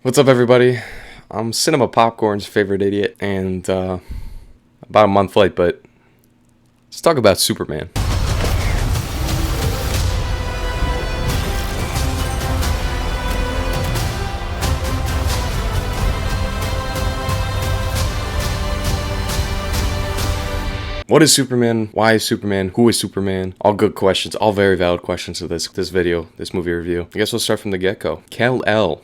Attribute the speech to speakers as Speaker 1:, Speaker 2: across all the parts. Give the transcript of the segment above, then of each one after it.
Speaker 1: What's up, everybody? I'm Cinema Popcorn's favorite idiot, and about a month late, but let's talk about Superman. What is Superman? Why is Superman? Who is Superman? All good questions, all very valid questions of this video, this movie review. I guess we'll start from the get-go. Kal-El,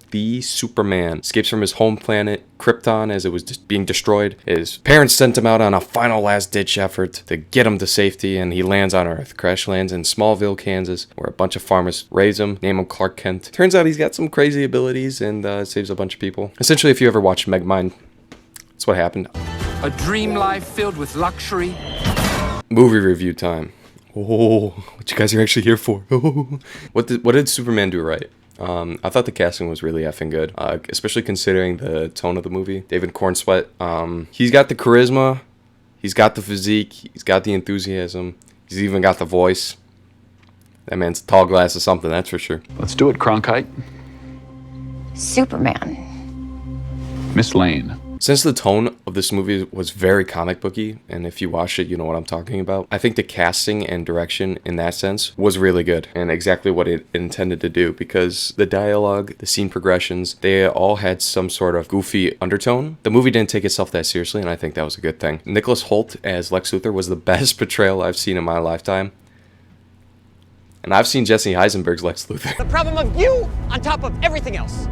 Speaker 1: the Superman, escapes from his home planet, Krypton, as it was being destroyed. His parents sent him out on a final last-ditch effort to get him to safety, and he lands on Earth. Crash lands in Smallville, Kansas, where a bunch of farmers raise him, name him Clark Kent. Turns out he's got some crazy abilities and saves a bunch of people. Essentially, if you ever watched Megamind, that's what happened.
Speaker 2: A dream life filled with luxury.
Speaker 1: Movie review time. Oh, what you guys are actually here for. What did Superman do right? I thought the casting was really effing good, especially considering the tone of the movie. David Cornsweet, he's got the charisma, he's got the physique, he's got the enthusiasm, he's even got the voice. That man's a tall glass of something, that's for sure.
Speaker 3: Let's do it, Cronkite.
Speaker 4: Superman.
Speaker 3: Miss Lane.
Speaker 1: Since the tone of this movie was very comic booky, and if you watch it, you know what I'm talking about, I think the casting and direction in that sense was really good and exactly what it intended to do, because the dialogue, the scene progressions, they all had some sort of goofy undertone. The movie didn't take itself that seriously, and I think that was a good thing. Nicholas Hoult as Lex Luthor was the best portrayal I've seen in my lifetime. And I've seen Jesse Eisenberg's Lex Luthor.
Speaker 5: The problem of you on top of everything else.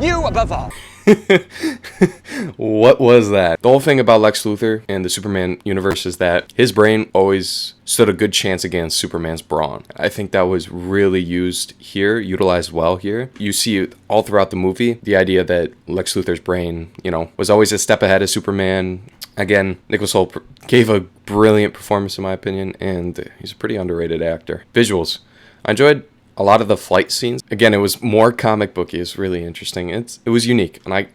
Speaker 5: You above all.
Speaker 1: What was that? The whole thing about Lex Luthor and the Superman universe is that his brain always stood a good chance against Superman's brawn. I think that was really used here, utilized well here. You see it all throughout the movie, the idea that Lex Luthor's brain, was always a step ahead of Superman. Again, Nicholas Hoult gave a brilliant performance in my opinion, and he's a pretty underrated actor. Visuals. I enjoyed a lot of the fight scenes. Again, it was more comic booky. It's really interesting. It was unique, and I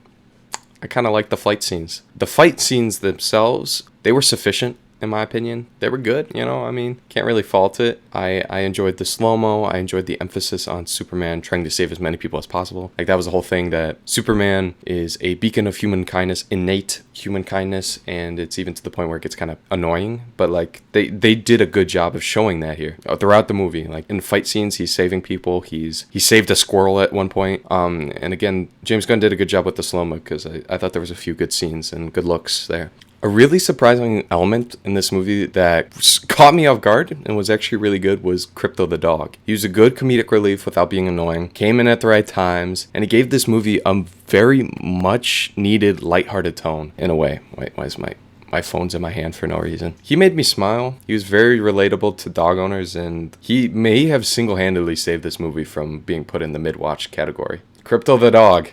Speaker 1: kind of like the fight scenes. The fight scenes themselves, they were sufficient in my opinion. They were good, can't really fault it. I enjoyed the slow-mo. I enjoyed the emphasis on Superman trying to save as many people as possible. Like, that was the whole thing, that Superman is a beacon of human kindness, innate human kindness, and it's even to the point where it gets kind of annoying. But like, they did a good job of showing that here throughout the movie. Like, in fight scenes, he's saving people. He saved a squirrel at one point. And again, James Gunn did a good job with the slow-mo, because I thought there was a few good scenes and good looks there. A really surprising element in this movie that caught me off guard and was actually really good was Krypto the dog. He was a good comedic relief without being annoying, came in at the right times, and he gave this movie a very much needed lighthearted tone in a way. Wait, why is my phone's in my hand for no reason? He made me smile. He was very relatable to dog owners, and he may have single-handedly saved this movie from being put in the mid-watch category. Krypto the dog.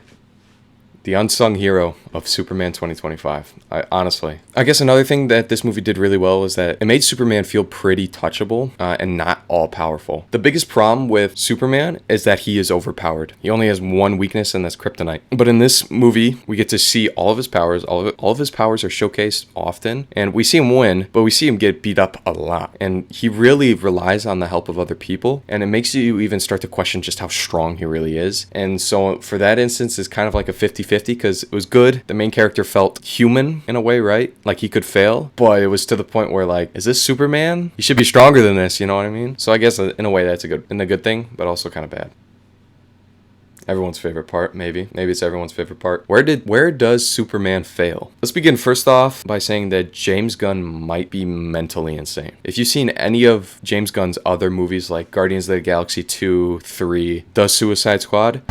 Speaker 1: The unsung hero of Superman 2025. Honestly. I guess another thing that this movie did really well is that it made Superman feel pretty touchable and not all powerful. The biggest problem with Superman is that he is overpowered. He only has one weakness, and that's kryptonite. But in this movie, we get to see all of his powers. All of his powers are showcased often, and we see him win, but we see him get beat up a lot. And he really relies on the help of other people, and it makes you even start to question just how strong he really is. And so for that instance, it's kind of like a 50-50, because it was good. The main character felt human in a way, right? Like he could fail, but it was to the point where, like, is this Superman? He should be stronger than this, you know what I mean? So I guess in a way that's a good thing, but also kind of bad. Everyone's favorite part, maybe it's everyone's favorite part. Where does Superman fail? Let's begin first off by saying that James Gunn might be mentally insane. If you've seen any of James Gunn's other movies, like Guardians of the Galaxy 2, 3, The Suicide Squad,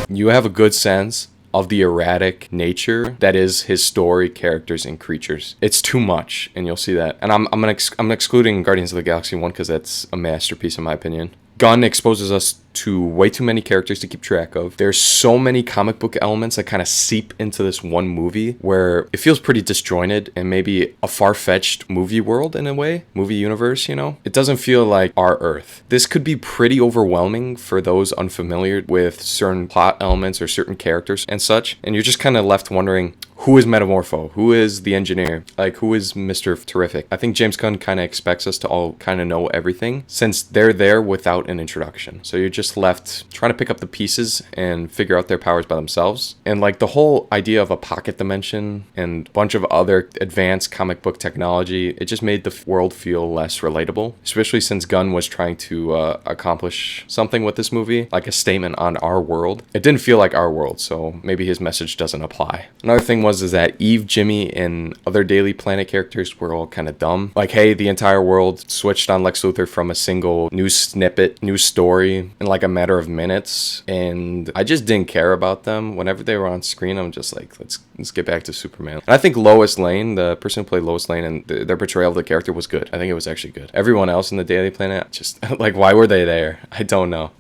Speaker 1: you have a good sense of the erratic nature that is his story, characters, and creatures. It's too much, and you'll see that. And I'm excluding Guardians of the Galaxy 1 because that's a masterpiece in my opinion. Gunn exposes us to way too many characters to keep track of. There's so many comic book elements that kind of seep into this one movie where it feels pretty disjointed and maybe a far-fetched movie world in a way, movie universe, you know? It doesn't feel like our Earth. This could be pretty overwhelming for those unfamiliar with certain plot elements or certain characters and such, and you're just kind of left wondering, who is Metamorpho? Who is the engineer? Like, who is Mr. Terrific? I think James Gunn kind of expects us to all kind of know everything since they're there without an introduction. So you're just left trying to pick up the pieces and figure out their powers by themselves. And like the whole idea of a pocket dimension and a bunch of other advanced comic book technology, it just made the world feel less relatable, especially since Gunn was trying to accomplish something with this movie, like a statement on our world. It didn't feel like our world, so maybe his message doesn't apply. Another thing was is that Eve, Jimmy, and other Daily Planet characters were all kind of dumb. Like, hey, the entire world switched on Lex Luthor from a single news snippet, news story in like a matter of minutes, and I just didn't care about them. Whenever they were on screen, I'm just like, let's get back to Superman. And I think Lois Lane, the person who played Lois Lane, and their portrayal of the character was good. I think it was actually good. Everyone else in the Daily Planet, just like, why were they there? I don't know.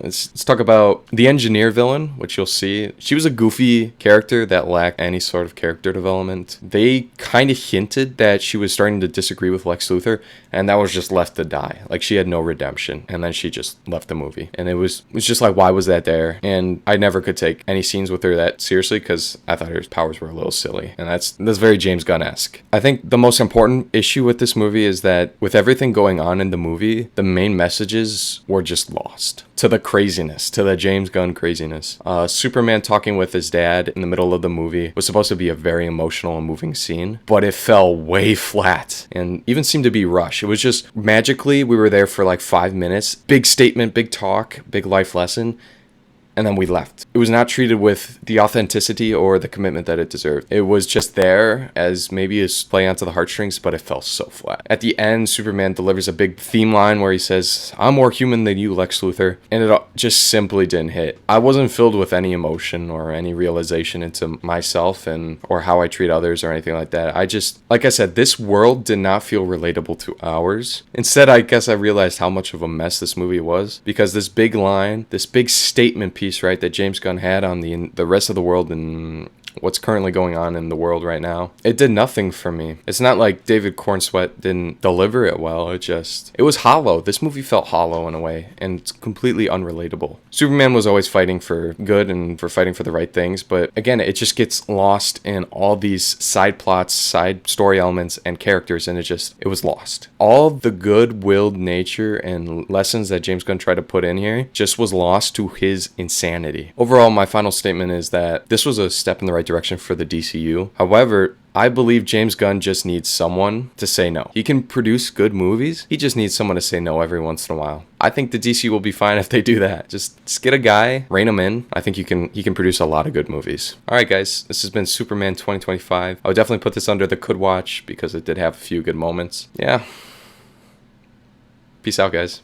Speaker 1: Let's talk about the engineer villain, which you'll see. She was a goofy character that lacked any sort of character development. They kind of hinted that she was starting to disagree with Lex Luthor, and that was just left to die. Like, she had no redemption, and then she just left the movie. And it was just like, why was that there? And I never could take any scenes with her that seriously because I thought her powers were a little silly. And that's very James Gunn-esque. I think the most important issue with this movie is that with everything going on in the movie, the main messages were just lost to the craziness, to the James Gunn craziness. Superman talking with his dad in the middle of the movie was supposed to be a very emotional and moving scene, but it fell way flat and even seemed to be rushed. It was just magically, we were there for like 5 minutes, big statement, big talk, big life lesson, and then we left. It was not treated with the authenticity or the commitment that it deserved. It was just there as maybe a play onto the heartstrings, but it fell so flat. At the end, Superman delivers a big theme line where he says, "I'm more human than you, Lex Luthor," and it just simply didn't hit. I wasn't filled with any emotion or any realization into myself or how I treat others or anything like that. I just, like I said, this world did not feel relatable to ours. Instead, I guess I realized how much of a mess this movie was, because this big line, this big statement piece, right, that James Gunn had on the rest of the world and what's currently going on in the world right now, it did nothing for me. It's not like David Cornsweet didn't deliver it well. It was hollow. This movie felt hollow in a way, and it's completely unrelatable. Superman was always fighting for good and for fighting for the right things, but again, it just gets lost in all these side plots, side story elements, and characters, and it was lost. All the good-willed nature and lessons that James Gunn tried to put in here just was lost to his insanity. Overall, my final statement is that this was a step in the right direction for the DCU. However, I believe James Gunn just needs someone to say no. He can produce good movies. He just needs someone to say no every once in a while. I think the DC will be fine if they do that. Just get a guy, rein him in. I think he can produce a lot of good movies. All right, guys, this has been Superman 2025. I would definitely put this under the could watch because it did have a few good moments. Yeah. Peace out, guys.